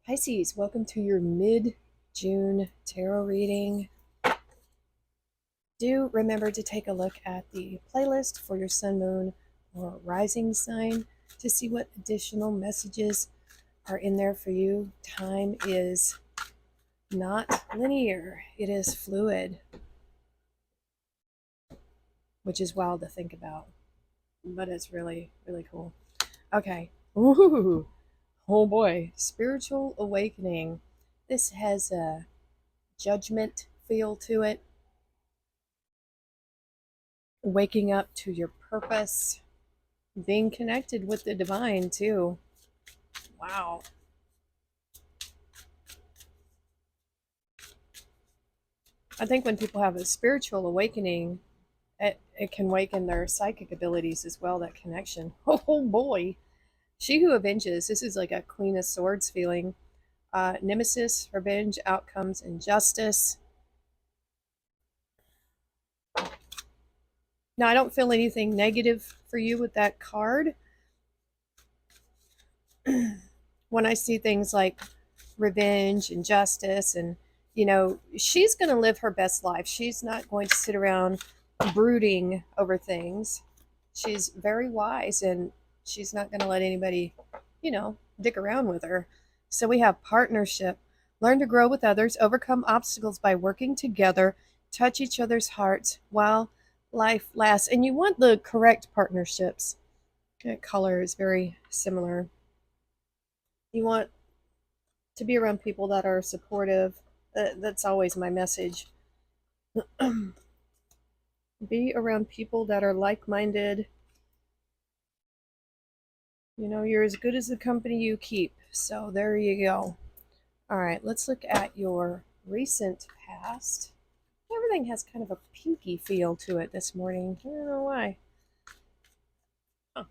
Pisces, welcome to your mid-June tarot reading. Do remember to take a look at the playlist for your sun, moon, or rising sign to see what additional messages are in there for you. Time is not linear, it is fluid, which is wild to think about, but it's really, really cool. Okay. Ooh, oh boy. Spiritual awakening. This has a judgment feel to it, waking up to your purpose, being connected with the divine too. Wow. I think when people have a spiritual awakening, it can awaken their psychic abilities as well, that connection. Oh boy. She who avenges, this is like a Queen of Swords feeling. Nemesis, revenge, outcomes, and justice. Now, I don't feel anything negative for you with that card. When I see things like revenge and justice, and she's going to live her best life. She's not going to sit around brooding over things. She's very wise, and she's not going to let anybody dick around with her. So we have partnership. Learn to grow with others, overcome obstacles by working together, touch each other's hearts while life lasts. And you want the correct partnerships. That color is very similar. You want to be around people that are supportive. That's always my message. Be around people that are like-minded. You're as good as the company you keep. So there you go. All right, let's look at your recent past. Everything has kind of a pinky feel to it this morning. I don't know why. Huh.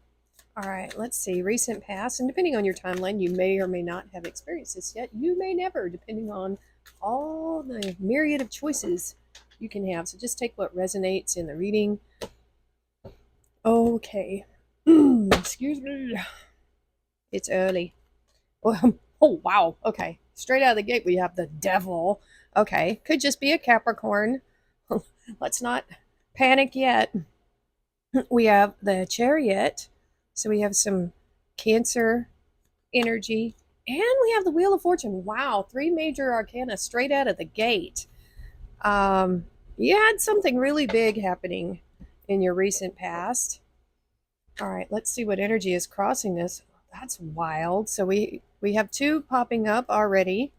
All right, let's see. Recent past, and depending on your timeline, you may or may not have experienced this yet. You may never, depending on all the myriad of choices you can have. So just take what resonates in the reading. Okay. Excuse me. It's early. Oh, wow. Okay. Straight out of the gate, we have the devil. Okay. Could just be a Capricorn. Let's not panic yet. We have the Chariot. So we have some Cancer energy. And we have the Wheel of Fortune. Wow. 3 major arcana straight out of the gate. You had something really big happening in your recent past. All right, let's see what energy is crossing this. That's wild. So we have 2 popping up already.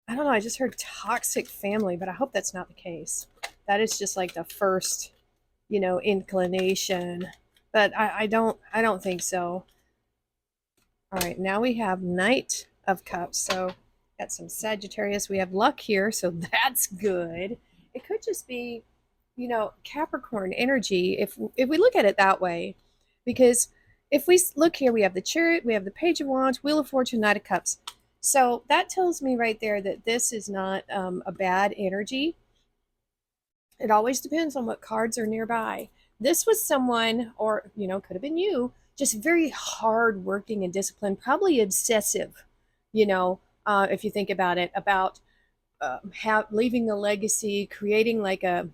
I don't know, I just heard toxic family, but I hope that's not the case. That is just like the first, inclination. But I don't think so. All right, now we have Knight of Cups. So got some Sagittarius. We have luck here, so that's good. It could just be, Capricorn energy if we look at it that way, because if we look here, we have the Chariot, we have the Page of Wands, Wheel of Fortune, Knight of Cups. So that tells me right there that this is not a bad energy. It always depends on what cards are nearby. This was someone, or could have been you, just very hard working and disciplined, probably obsessive. If you think about it, about leaving a legacy, creating like a,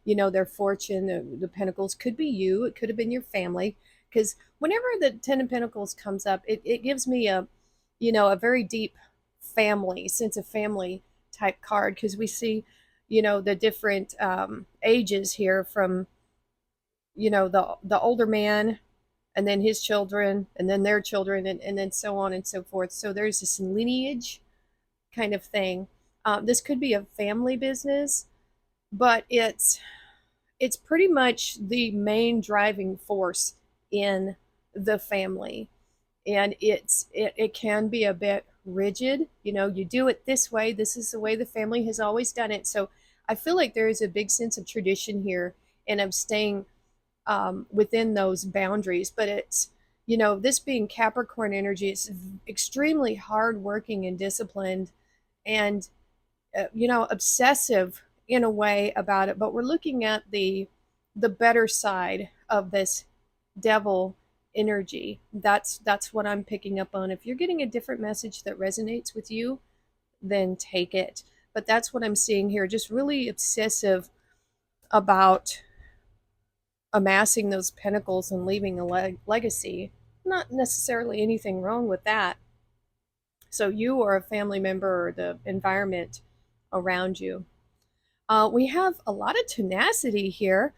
their fortune. The Pentacles could be you. It could have been your family. Because whenever the Ten of Pentacles comes up, it gives me a very deep family sense of family type card, because we see the different ages here, from the older man, and then his children, and then their children, and then so on and so forth. So there's this lineage kind of thing. This could be a family business, but it's pretty much the main driving force in the family. And it can be a bit rigid. You do it this way. This is the way the family has always done it. So I feel like there is a big sense of tradition here, and of staying within those boundaries. But it's, this being Capricorn energy, it's extremely hardworking and disciplined, and obsessive in a way about it. But we're looking at the better side of this devil energy. That's what I'm picking up on. If you're getting a different message that resonates with you, then take it. But that's what I'm seeing here. Just really obsessive about amassing those pentacles and leaving a legacy. Not necessarily anything wrong with that. So you or a family member or the environment around you. We have a lot of tenacity here.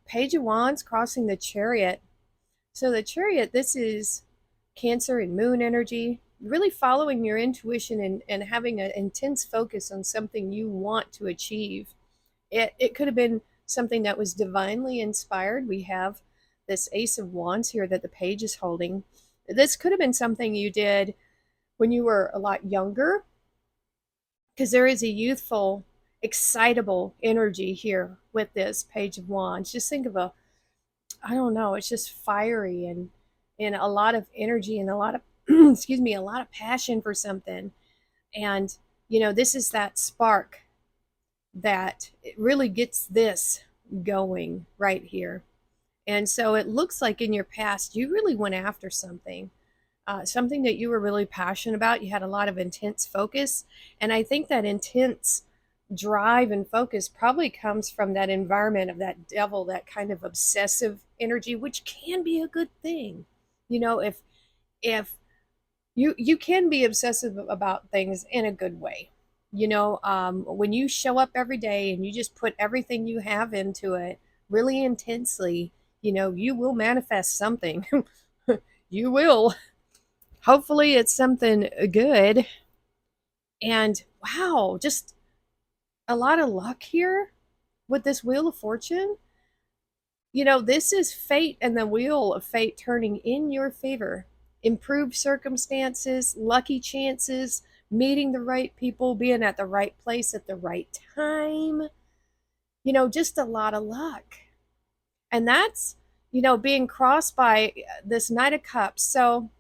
Page of Wands crossing the Chariot. So the Chariot, this is Cancer and Moon energy, really following your intuition and having an intense focus on something you want to achieve. It could have been something that was divinely inspired. We have this Ace of Wands here that the page is holding. This could have been something you did when you were a lot younger, because there is a youthful, excitable energy here with this Page of Wands. Just think of I don't know, it's just fiery and a lot of energy and a lot of excuse me, a lot of passion for something. And this is that spark that it really gets this going right here. And so it looks like in your past you really went after something. Something that you were really passionate about. You had a lot of intense focus. And I think that intense drive and focus probably comes from that environment of that devil, that kind of obsessive energy, which can be a good thing. If you can be obsessive about things in a good way. When you show up every day and you just put everything you have into it really intensely, you will manifest something. You will. Hopefully it's something good. And wow, just a lot of luck here with this Wheel of Fortune. This is fate and the wheel of fate turning in your favor. Improved circumstances, lucky chances, meeting the right people, being at the right place at the right time. Just a lot of luck. And that's, being crossed by this Knight of Cups. So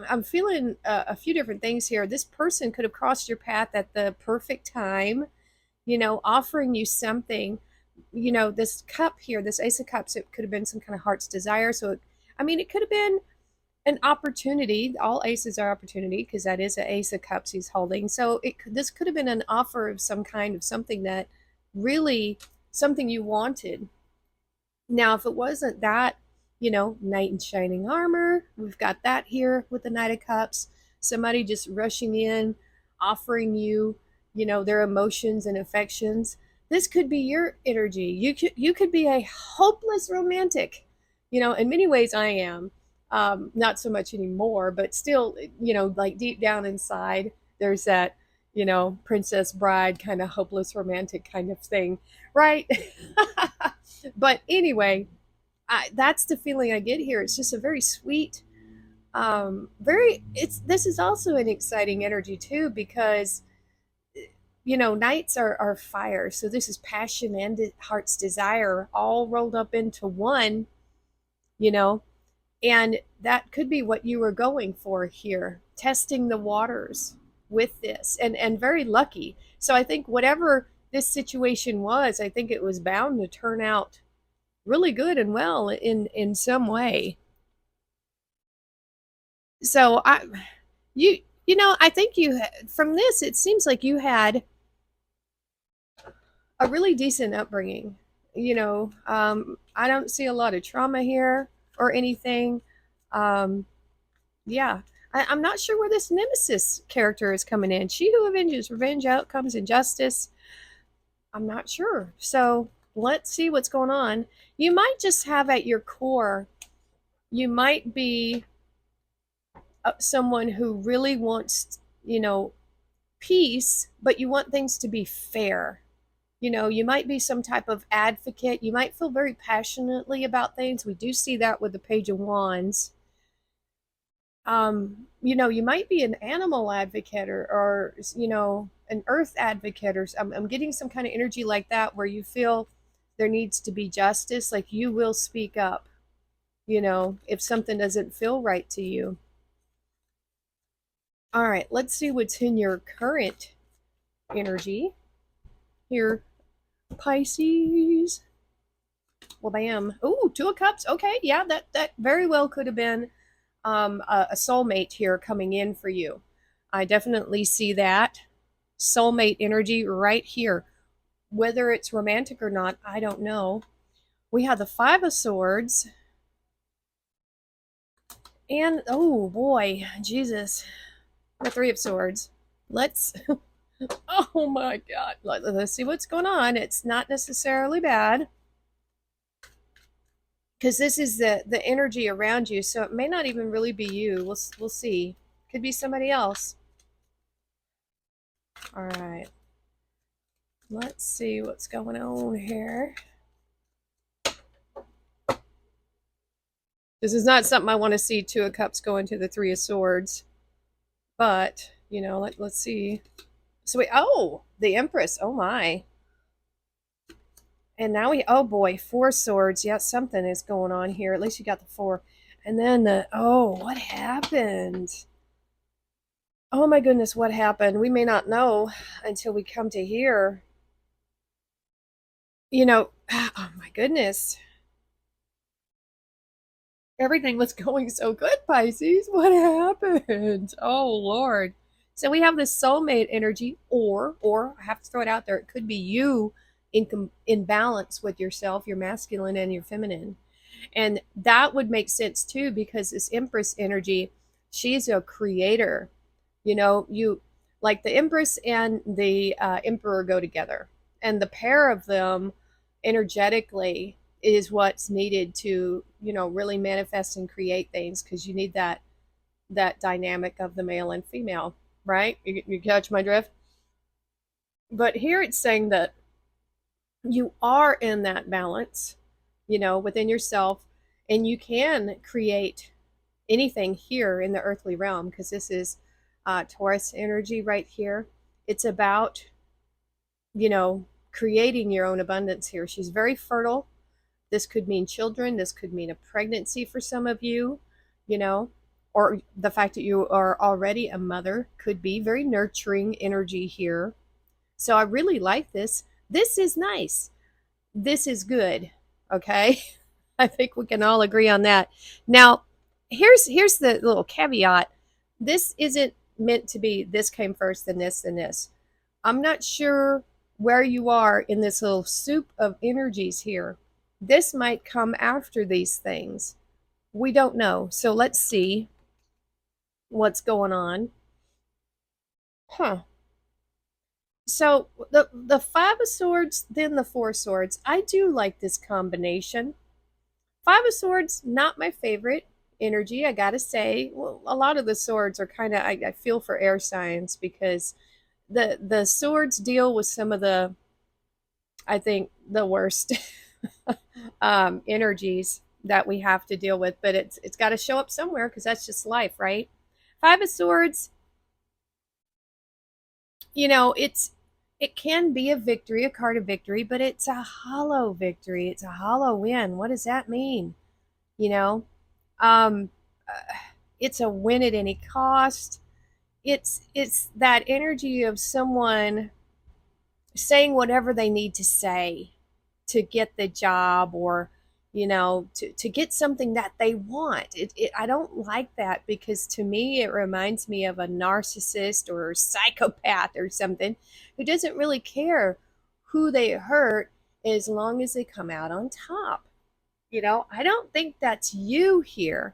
I'm feeling a few different things here. This person could have crossed your path at the perfect time, offering you something. This cup here, this Ace of Cups, it could have been some kind of heart's desire. So, it could have been an opportunity. All aces are opportunity because that is an Ace of Cups he's holding. So this could have been an offer of some kind of something that really something you wanted. Now, if it wasn't that, knight in shining armor, we've got that here with the Knight of Cups. Somebody just rushing in, offering you, their emotions and affections. This could be your energy. You could be a hopeless romantic. In many ways I am. Not so much anymore, but still, like deep down inside, there's that, princess bride kind of hopeless romantic kind of thing, right? But anyway, that's the feeling I get here. It's just a very sweet, this is also an exciting energy too, because knights are fire. So this is passion and heart's desire all rolled up into one, you know, and that could be what you were going for here, testing the waters with this, and very lucky. So I think whatever this situation was, I think it was bound to turn out really good and well in some way. So I think from this it seems like you had a really decent upbringing. I don't see a lot of trauma here or anything. Um, yeah, I'm not sure where this nemesis character is coming in. She who avenges, revenge, outcomes, and justice. I'm not sure. So let's see what's going on. You might just have at your core, you might be someone who really wants, peace, but you want things to be fair. You might be some type of advocate. You might feel very passionately about things. We do see that with the Page of Wands. You might be an animal advocate or an earth advocate, or I'm getting some kind of energy like that where you feel there needs to be justice. Like you will speak up, if something doesn't feel right to you. All right, let's see what's in your current energy here, Pisces. Well, bam. Ooh, Two of Cups. Okay, yeah, that very well could have been a soulmate here coming in for you. I definitely see that soulmate energy right here. Whether it's romantic or not, I don't know. We have the Five of Swords. And, oh boy, Jesus, the Three of Swords. Let's, oh my God, let's see what's going on. It's not necessarily bad because this is the energy around you, so it may not even really be you. We'll see. Could be somebody else. All right, let's see what's going on here. This is not something I want to see Two of Cups go into the Three of Swords, but you know, let's see. So we, oh, the Empress. Oh my. And now we, oh boy, Four Swords. Yeah, something is going on here. At least you got the four. And then the, oh, what happened? Oh my goodness, what happened? We may not know until we come to here. You know, oh my goodness. Everything was going so good, Pisces. What happened? Oh Lord. So we have this soulmate energy, or I have to throw it out there, it could be you in balance with yourself, your masculine and your feminine. And that would make sense too, because this Empress energy, she's a creator. You know, you like the Empress and the Emperor go together, and the pair of them energetically is what's needed to, you know, really manifest and create things, because you need that dynamic of the male and female, right? You catch my drift? But here it's saying that you are in that balance, you know, within yourself, and you can create anything here in the earthly realm, because this is Taurus energy right here. It's about, you know, creating your own abundance here. She's very fertile. This could mean children. This could mean a pregnancy for some of you, you know, or the fact that you are already a mother could be very nurturing energy here. So I really like this. This is nice. This is good. Okay. I think we can all agree on that. Now, here's the little caveat. This isn't meant to be this came first, then this, then this. I'm not sure where you are in this little soup of energies here. This might come after these things. We don't know. So let's see what's going on. Huh. So the Five of Swords, then the Four Swords. I do like this combination. Five of Swords, not my favorite energy, I gotta say. Well, a lot of the swords are kind of, I feel for air signs, because the swords deal with some of the, I think, the worst energies that we have to deal with. But it's got to show up somewhere, because that's just life, right? Five of Swords, you know, it can be a victory, a card of victory, but it's a hollow victory. It's a hollow win. What does that mean? You know, um, it's a win at any cost. It's that energy of someone saying whatever they need to say to get the job, or you know, to get something that they want. I don't like that, because to me it reminds me of a narcissist or a psychopath or something who doesn't really care who they hurt, as long as they come out on top. You know, I don't think that's you here.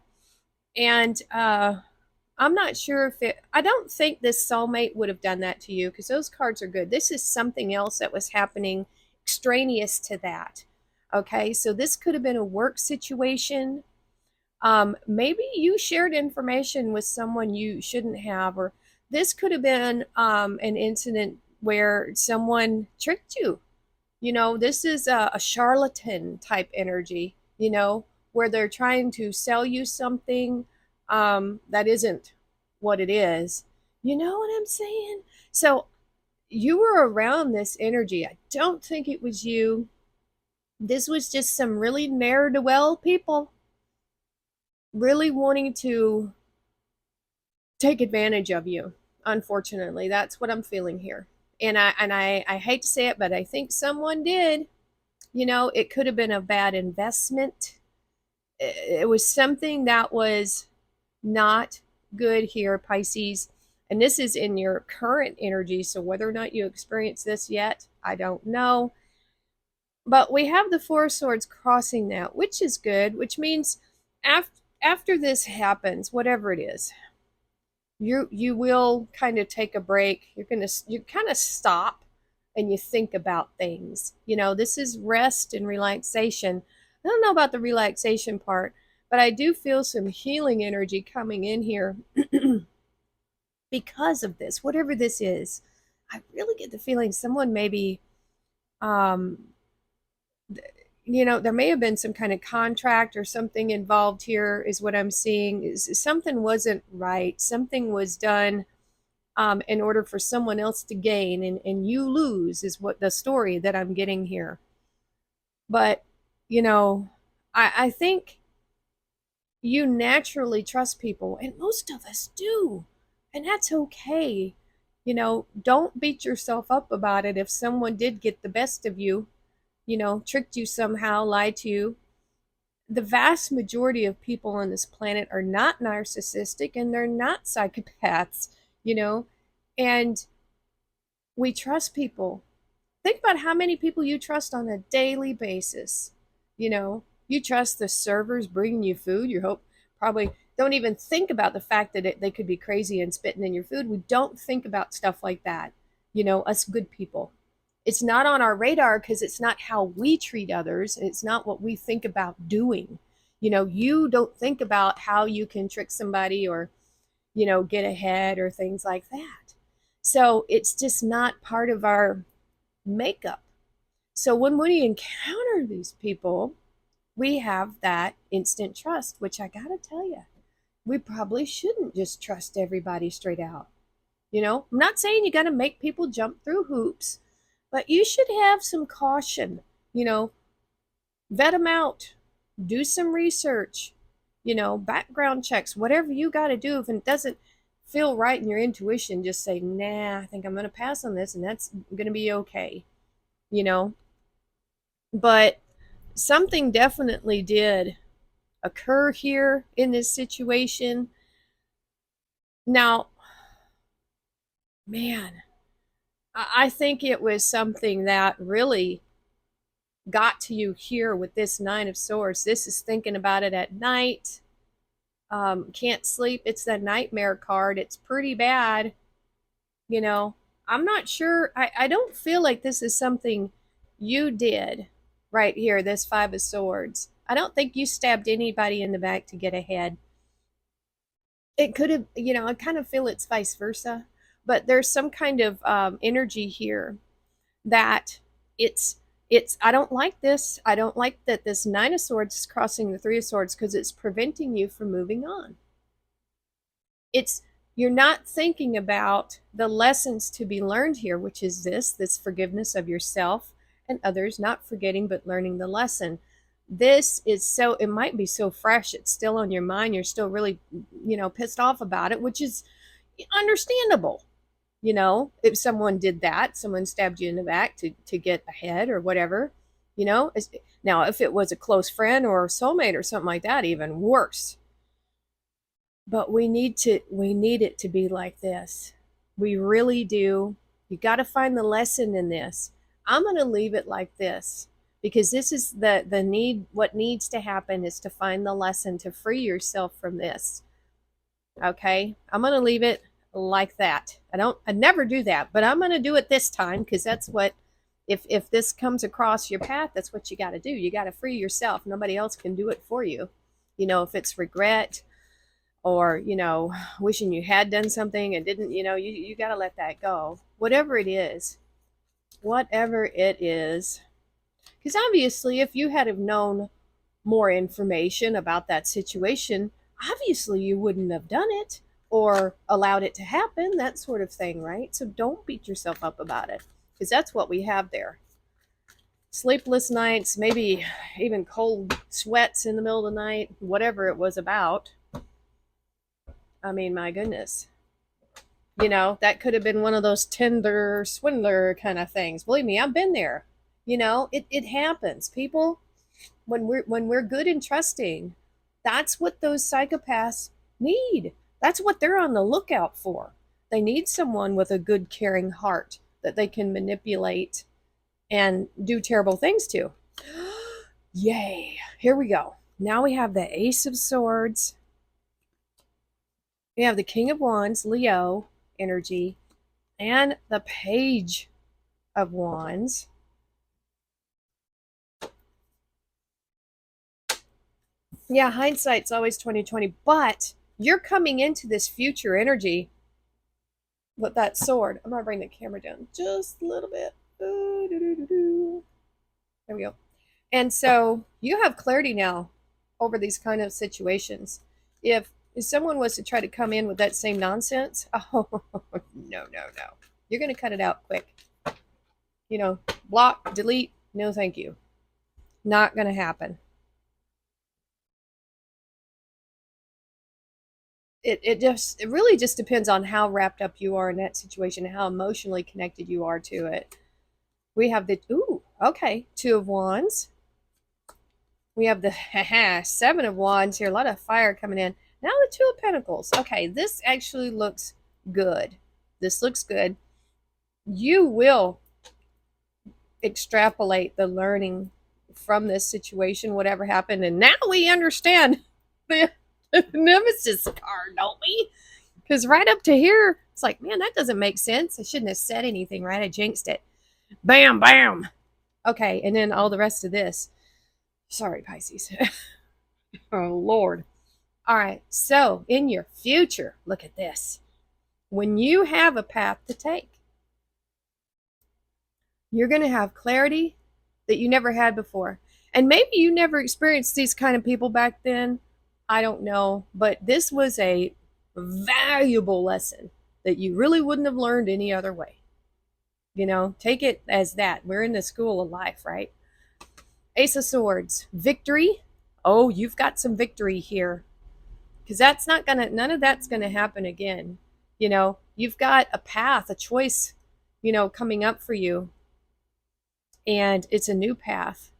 And I'm not sure if it, I don't think this soulmate would have done that to you, because those cards are good. This is something else that was happening extraneous to that. Okay, so this could have been a work situation. Maybe you shared information with someone you shouldn't have, or this could have been an incident where someone tricked you. You know, this is a charlatan type energy, you know, where they're trying to sell you something that isn't what it is. You know what I'm saying? So you were around this energy. I don't think it was you. This was just some really ne'er-do-well people really wanting to take advantage of you. Unfortunately, that's what I'm feeling here. And I hate to say it, but I think someone did. It could have been a bad investment. It was something that was not good here, Pisces. And this is in your current energy. So whether or not you experience this yet, I don't know. But we have the Four of Swords crossing that, which is good, which means after this happens, whatever it is, you will kind of take a break. You kind of stop and you think about things. This is rest and relaxation. I don't know about the relaxation part, but I do feel some healing energy coming in here because of this, whatever this is. I really get the feeling someone maybe um there may have been some kind of contract or something involved here, is what I'm seeing. Is something wasn't right, something was done in order for someone else to gain, and you lose, is what the story that I'm getting here. But I think you naturally trust people, and most of us do, and that's okay. Don't beat yourself up about it if someone did get the best of you, tricked you somehow, lied to you. The vast majority of people on this planet are not narcissistic and they're not psychopaths, you know, and we trust people. Think about how many people you trust on a daily basis. You trust the servers bringing you food. You hope probably don't even think about the fact that they could be crazy and spitting in your food. We don't think about stuff like that. Us good people. It's not on our radar because it's not how we treat others. It's not what we think about doing. You don't think about how you can trick somebody or, get ahead or things like that. So it's just not part of our makeup. So when we encounter these people, we have that instant trust, which I gotta tell you, we probably shouldn't just trust everybody straight out. I'm not saying you gotta make people jump through hoops, but you should have some caution. Vet them out, do some research, background checks, whatever you got to do. If it doesn't feel right in your intuition, just say, nah, I think I'm going to pass on this, and that's going to be okay, you know. But something definitely did occur here in this situation. Now, man, I think it was something that really got to you here with this Nine of Swords. This is thinking about it at night. Can't sleep. It's the nightmare card. It's pretty bad. I'm not sure. I don't feel like this is something you did right here, this Five of Swords. I don't think you stabbed anybody in the back to get ahead. It could have, I kind of feel it's vice versa, but there's some kind of energy here that it's I don't like this. I don't like that this Nine of Swords is crossing the Three of Swords because it's preventing you from moving on. It's You're not thinking about the lessons to be learned here, which is this forgiveness of yourself and others, not forgetting but learning the lesson. This is so, it might be so fresh, it's still on your mind, you're still really, pissed off about it, which is understandable. If someone did that, someone stabbed you in the back to get ahead or whatever, now if it was a close friend or a soulmate or something like that, even worse. But we need it to be like this. We really do. You got to find the lesson in this. I'm going to leave it like this because this is the need. What needs to happen is to find the lesson to free yourself from this. Okay, I'm going to leave it like that. I never do that, but I'm going to do it this time because that's what, if this comes across your path, that's what you got to do. You got to free yourself. Nobody else can do it for you. If it's regret or, wishing you had done something and didn't, you got to let that go. Whatever it is. Because obviously, if you had have known more information about that situation, obviously you wouldn't have done it or allowed it to happen, that sort of thing, right? So don't beat yourself up about it because that's what we have there. Sleepless nights, maybe even cold sweats in the middle of the night, whatever it was about. I mean, my goodness. That could have been one of those Tinder swindler kind of things. Believe me, I've been there. It happens. People, when we're good and trusting, that's what those psychopaths need. That's what they're on the lookout for. They need someone with a good caring heart that they can manipulate and do terrible things to. Yay. Here we go. Now we have the Ace of Swords. We have the King of Wands, Leo energy, and the Page of Wands. Yeah, hindsight's always 2020, but you're coming into this future energy with that sword. I'm gonna bring the camera down just a little bit. There we go. And so you have clarity now over these kind of situations. If someone was to try to come in with that same nonsense, oh no, no, no. You're gonna cut it out quick. Block, delete, no thank you. Not gonna happen. It really just depends on how wrapped up you are in that situation, how emotionally connected you are to it. We have the Two of Wands. We have the Seven of Wands here. A lot of fire coming in. Now the Two of Pentacles. Okay, this actually looks good. This looks good. You will extrapolate the learning from this situation, whatever happened, and now we understand the Nemesis card, don't we? Because right up to here, it's like, man, that doesn't make sense. I shouldn't have said anything, right? I jinxed it. Bam, bam. Okay, and then all the rest of this. Sorry, Pisces. Oh, Lord. All right, so in your future, look at this. When you have a path to take, you're going to have clarity that you never had before. And maybe you never experienced these kind of people back then. I don't know. But this was a valuable lesson that you really wouldn't have learned any other way. Take it as that. We're in the school of life, right? Ace of Swords, victory. Oh, you've got some victory here. Because none of that's going to happen again. You've got a path, a choice, coming up for you. And it's a new path.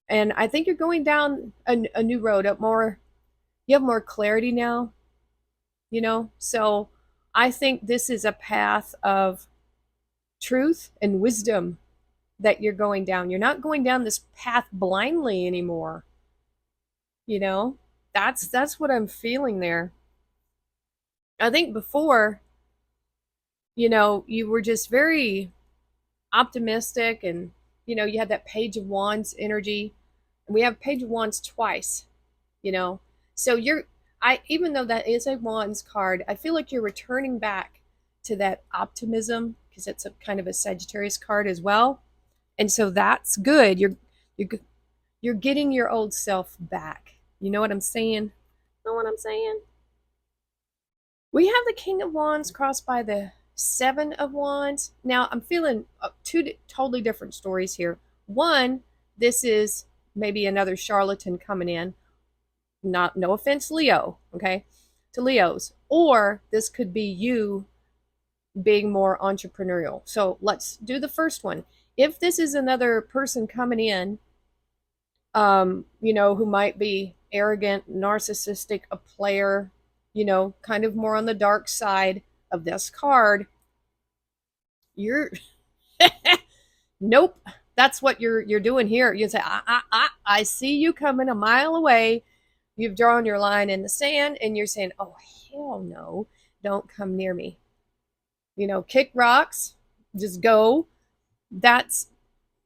And I think you're going down a new road, you have more clarity now, So I think this is a path of truth and wisdom that you're going down. You're not going down this path blindly anymore. That's what I'm feeling there. I think before, you were just very optimistic, and you had that Page of Wands energy. We have Page of Wands twice, so even though that is a Wands card, I feel like you're returning back to that optimism, because it's a kind of a Sagittarius card as well. And so that's good. You're getting your old self back. You know what I'm saying? Know what I'm saying? We have the King of Wands crossed by the Seven of Wands. Now I'm feeling two totally different stories here. One, this is maybe another charlatan coming in. No offense, Leo, okay, to Leos. Or this could be you being more entrepreneurial. So let's do the first one. If this is another person coming in, who might be arrogant, narcissistic, a player, kind of more on the dark side of this card, you're nope. That's what you're doing here. You say, I see you coming a mile away. You've drawn your line in the sand, and you're saying, oh, hell no, don't come near me. Kick rocks, just go. That's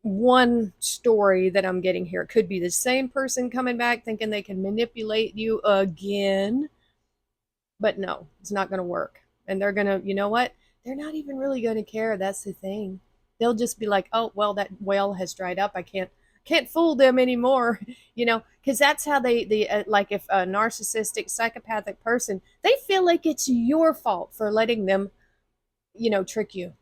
one story that I'm getting here. It could be the same person coming back thinking they can manipulate you again. But no, it's not going to work. And they're going to, you know what? They're not even really going to care. That's the thing. They'll just be like, oh, well, that well has dried up. I can't fool them anymore, because that's how they like, if a narcissistic, psychopathic person, they feel like it's your fault for letting them, trick you.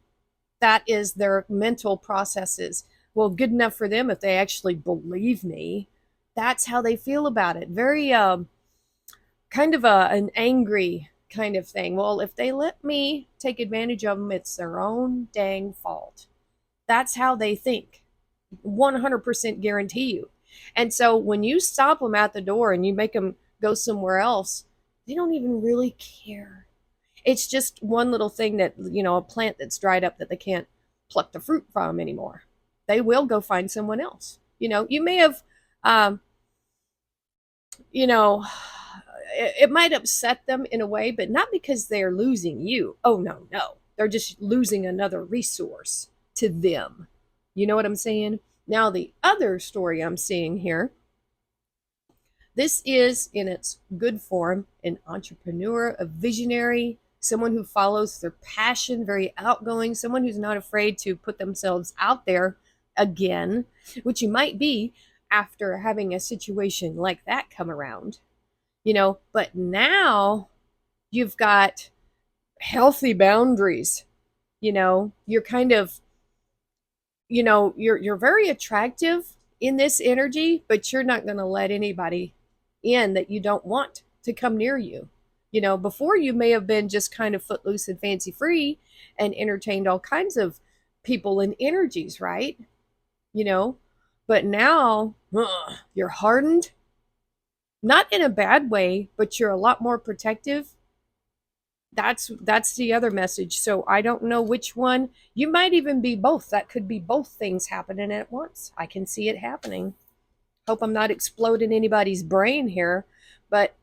That is their mental processes. Well, good enough for them if they actually believe me. That's how they feel about it. Very kind of an angry kind of thing. Well, if they let me take advantage of them, it's their own dang fault. That's how they think. 100% guarantee you. And so when you stop them at the door and you make them go somewhere else, they don't even really care. It's just one little thing that, a plant that's dried up that they can't pluck the fruit from anymore. They will go find someone else. You may have, um, you know, it might upset them in a way, but not because they're losing you. Oh, no, no. They're just losing another resource to them. You know what I'm saying? Now, the other story I'm seeing here, this is in its good form an entrepreneur, a visionary, someone who follows their passion, very outgoing, someone who's not afraid to put themselves out there again, which you might be after having a situation like that come around. But now you've got healthy boundaries. You're kind of, you're very attractive in this energy, but you're not going to let anybody in that you don't want to come near you. Before you may have been just kind of footloose and fancy free and entertained all kinds of people and energies, right? You know, but now you're hardened, not in a bad way, but you're a lot more protective. That's the other message. So I don't know which one. You might even be both. That could be both things happening at once. I can see it happening. Hope I'm not exploding anybody's brain here. But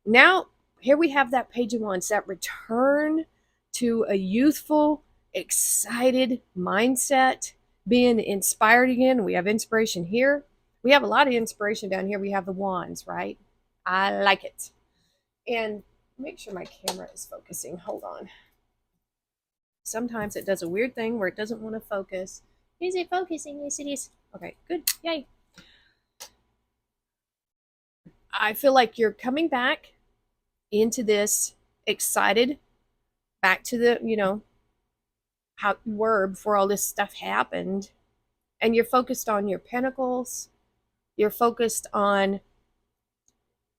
now here we have that Page of Wands, that return to a youthful, excited mindset, being inspired again. We have inspiration here. We have a lot of inspiration down here. We have the wands, right? I like it. And make sure my camera is focusing. Hold on. Sometimes it does a weird thing where it doesn't want to focus. Is it focusing? Yes, it is. Okay, good. Yay. I feel like you're coming back into this excited, back to the, how you were before all this stuff happened. And you're focused on your pentacles. You're focused on,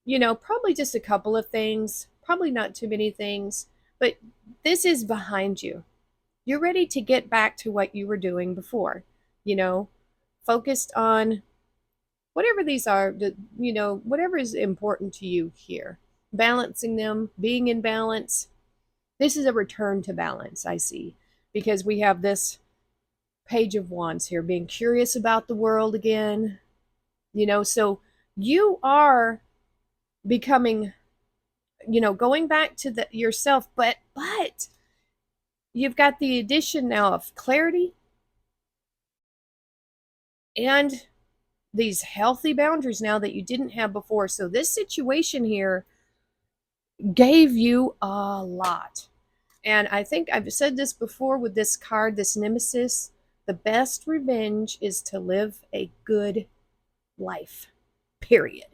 probably just a couple of things, probably not too many things, but this is behind you. You're ready to get back to what you were doing before, focused on whatever these are, whatever is important to you here, balancing them, being in balance. This is a return to balance, I see, because we have this Page of Wands here, being curious about the world again, so you are becoming, going back to yourself, but you've got the addition now of clarity and these healthy boundaries now that you didn't have before. So this situation here gave you a lot. And I think I've said this before with this card, this nemesis, the best revenge is to live a good life, period.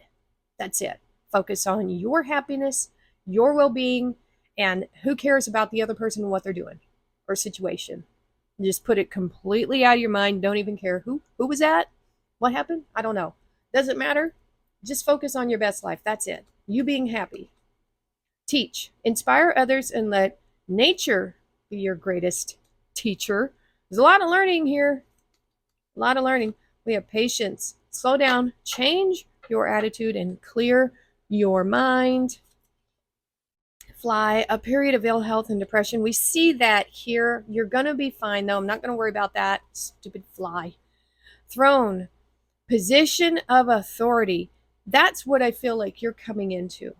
That's it. Focus on your happiness, your well-being, and who cares about the other person and what they're doing or situation. Just put it completely out of your mind. Don't even care who was that, what happened. I don't know. Doesn't matter. Just focus on your best life. That's it. You being happy. Teach, inspire others, and let nature be your greatest teacher. There's a lot of learning here. A lot of learning. We have patience. Slow down. Change your attitude and clear your mind. Fly, a period of ill health and depression. We see that here. You're going to be fine, though. I'm not going to worry about that. Stupid fly. Throne, position of authority. That's what I feel like you're coming into,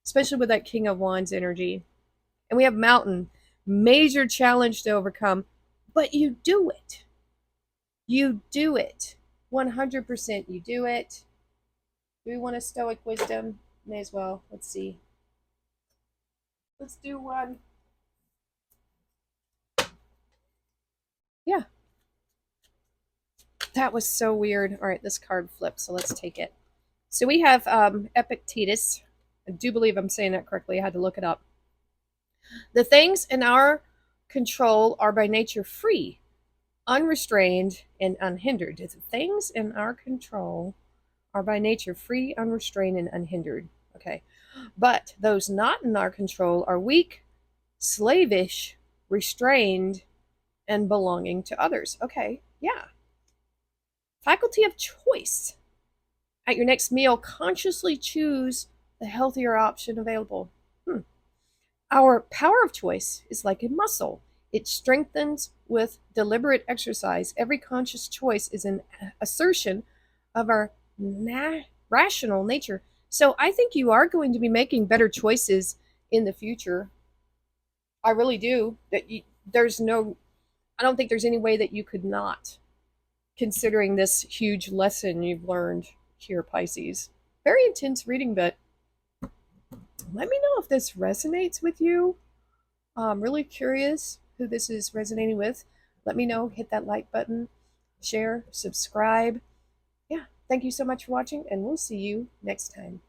especially with that King of Wands energy. And we have mountain, major challenge to overcome, but you do it. You do it. 100% you do it. Do we want a stoic wisdom? May as well. Let's see. Let's do one. Yeah. That was so weird. All right, this card flipped, so let's take it. So we have Epictetus. I do believe I'm saying that correctly. I had to look it up. The things in our control are by nature free, unrestrained, and unhindered. The things in our control are by nature free, unrestrained, and unhindered. Okay. But those not in our control are weak, slavish, restrained, and belonging to others. Okay. Yeah. Faculty of choice. At your next meal, consciously choose the healthier option available. Our power of choice is like a muscle. It strengthens with deliberate exercise. Every conscious choice is an assertion of our rational nature. So I think you are going to be making better choices in the future. I really do. I don't think there's any way that you could not, considering this huge lesson you've learned here, Pisces. Very intense reading, but let me know if this resonates with you. I'm really curious who this is resonating with. Let me know. Hit that like button, share, subscribe. Yeah, thank you so much for watching, and we'll see you next time.